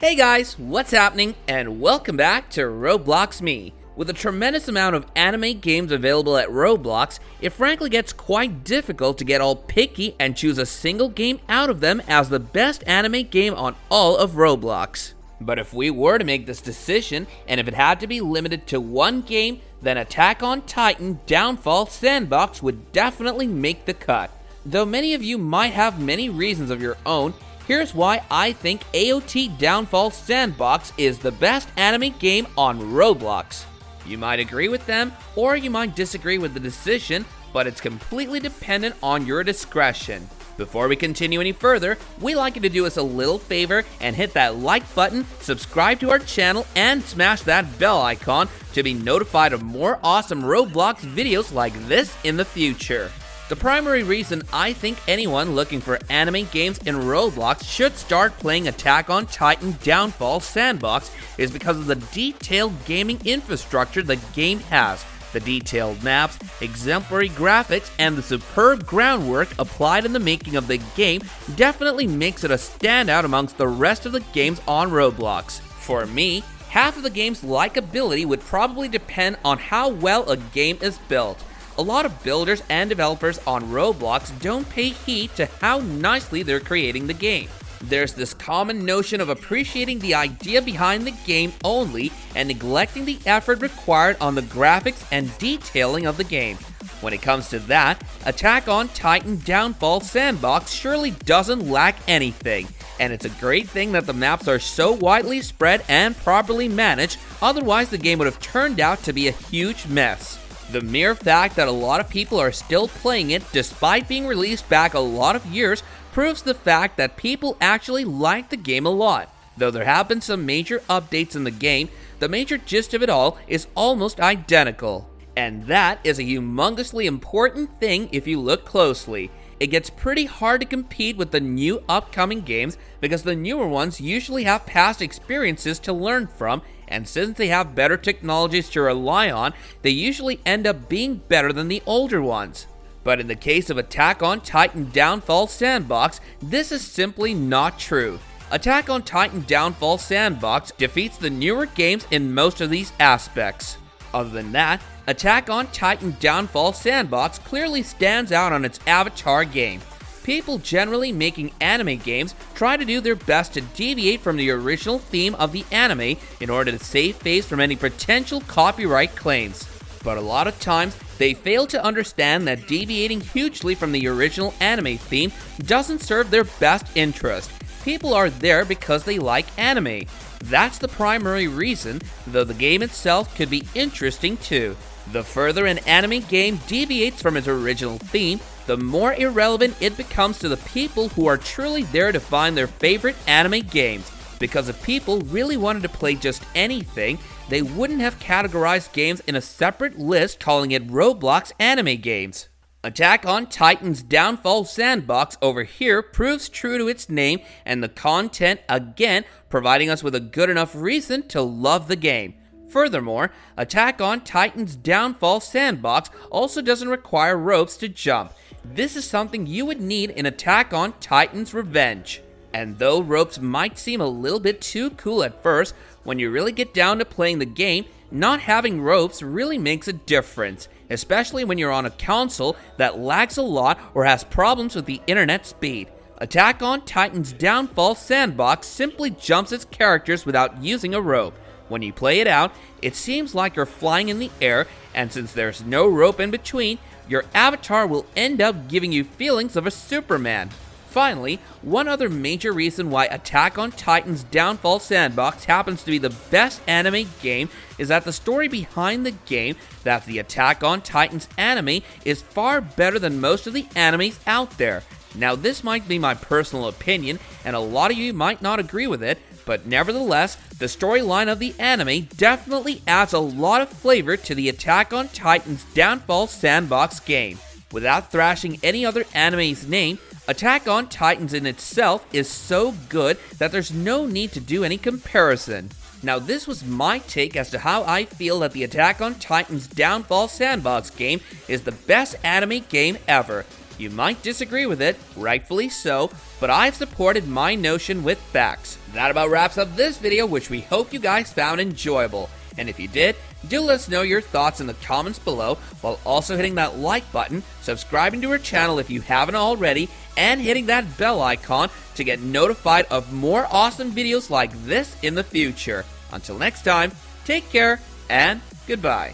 Hey guys, what's happening? And welcome back to Roblox Me. With a tremendous amount of anime games available at Roblox, it frankly gets quite difficult to get all picky and choose a single game out of them as the best anime game on all of Roblox. But if we were to make this decision, and if it had to be limited to one game, then Attack on Titan Downfall Sandbox would definitely make the cut. Though many of you might have many reasons of your own, here's why I think AoT Downfall Sandbox is the best anime game on Roblox. You might agree with them, or you might disagree with the decision, but it's completely dependent on your discretion. Before we continue any further, we'd like you to do us a little favor and hit that like button, subscribe to our channel, and smash that bell icon to be notified of more awesome Roblox videos like this in the future. The primary reason I think anyone looking for anime games in Roblox should start playing Attack on Titan Downfall Sandbox is because of the detailed gaming infrastructure the game has. The detailed maps, exemplary graphics, and the superb groundwork applied in the making of the game definitely makes it a standout amongst the rest of the games on Roblox. For me, half of the game's likability would probably depend on how well a game is built. A lot of builders and developers on Roblox don't pay heed to how nicely they're creating the game. There's this common notion of appreciating the idea behind the game only and neglecting the effort required on the graphics and detailing of the game. When it comes to that, Attack on Titan Downfall Sandbox surely doesn't lack anything. And it's a great thing that the maps are so widely spread and properly managed, otherwise the game would have turned out to be a huge mess. The mere fact that a lot of people are still playing it despite being released back a lot of years proves the fact that people actually like the game a lot. Though there have been some major updates in the game, the major gist of it all is almost identical. And that is a humongously important thing if you look closely. It gets pretty hard to compete with the new upcoming games because the newer ones usually have past experiences to learn from, and since they have better technologies to rely on, they usually end up being better than the older ones. But in the case of Attack on Titan Downfall Sandbox, this is simply not true. Attack on Titan Downfall Sandbox defeats the newer games in most of these aspects. Other than that, Attack on Titan Downfall Sandbox clearly stands out on its avatar game. People generally making anime games try to do their best to deviate from the original theme of the anime in order to save face from any potential copyright claims. But a lot of times, they fail to understand that deviating hugely from the original anime theme doesn't serve their best interest. People are there because they like anime. That's the primary reason, though the game itself could be interesting too. The further an anime game deviates from its original theme, the more irrelevant it becomes to the people who are truly there to find their favorite anime games. Because if people really wanted to play just anything, they wouldn't have categorized games in a separate list calling it Roblox anime games. Attack on Titan's Downfall Sandbox over here proves true to its name and the content again, providing us with a good enough reason to love the game. Furthermore, Attack on Titan's Downfall Sandbox also doesn't require ropes to jump. This is something you would need in Attack on Titan's Revenge. And though ropes might seem a little bit too cool at first, when you really get down to playing the game, not having ropes really makes a difference, especially when you're on a console that lags a lot or has problems with the internet speed. Attack on Titan's Downfall Sandbox simply jumps its characters without using a rope. When you play it out, it seems like you're flying in the air, and since there's no rope in between, your avatar will end up giving you feelings of a Superman. Finally, one other major reason why Attack on Titan's Downfall Sandbox happens to be the best anime game is that the story behind the game, that's the Attack on Titan's anime, is far better than most of the animes out there. Now this might be my personal opinion, and a lot of you might not agree with it, but nevertheless, the storyline of the anime definitely adds a lot of flavor to the Attack on Titan's Downfall Sandbox game. Without thrashing any other anime's name, Attack on Titans in itself is so good that there's no need to do any comparison. Now this was my take as to how I feel that the Attack on Titan's Downfall Sandbox game is the best anime game ever. You might disagree with it, rightfully so, but I've supported my notion with facts. that about wraps up this video, which we hope you guys found enjoyable. And if you did, do let us know your thoughts in the comments below, while also hitting that like button, subscribing to our channel if you haven't already, and hitting that bell icon to get notified of more awesome videos like this in the future. Until next time, take care and goodbye.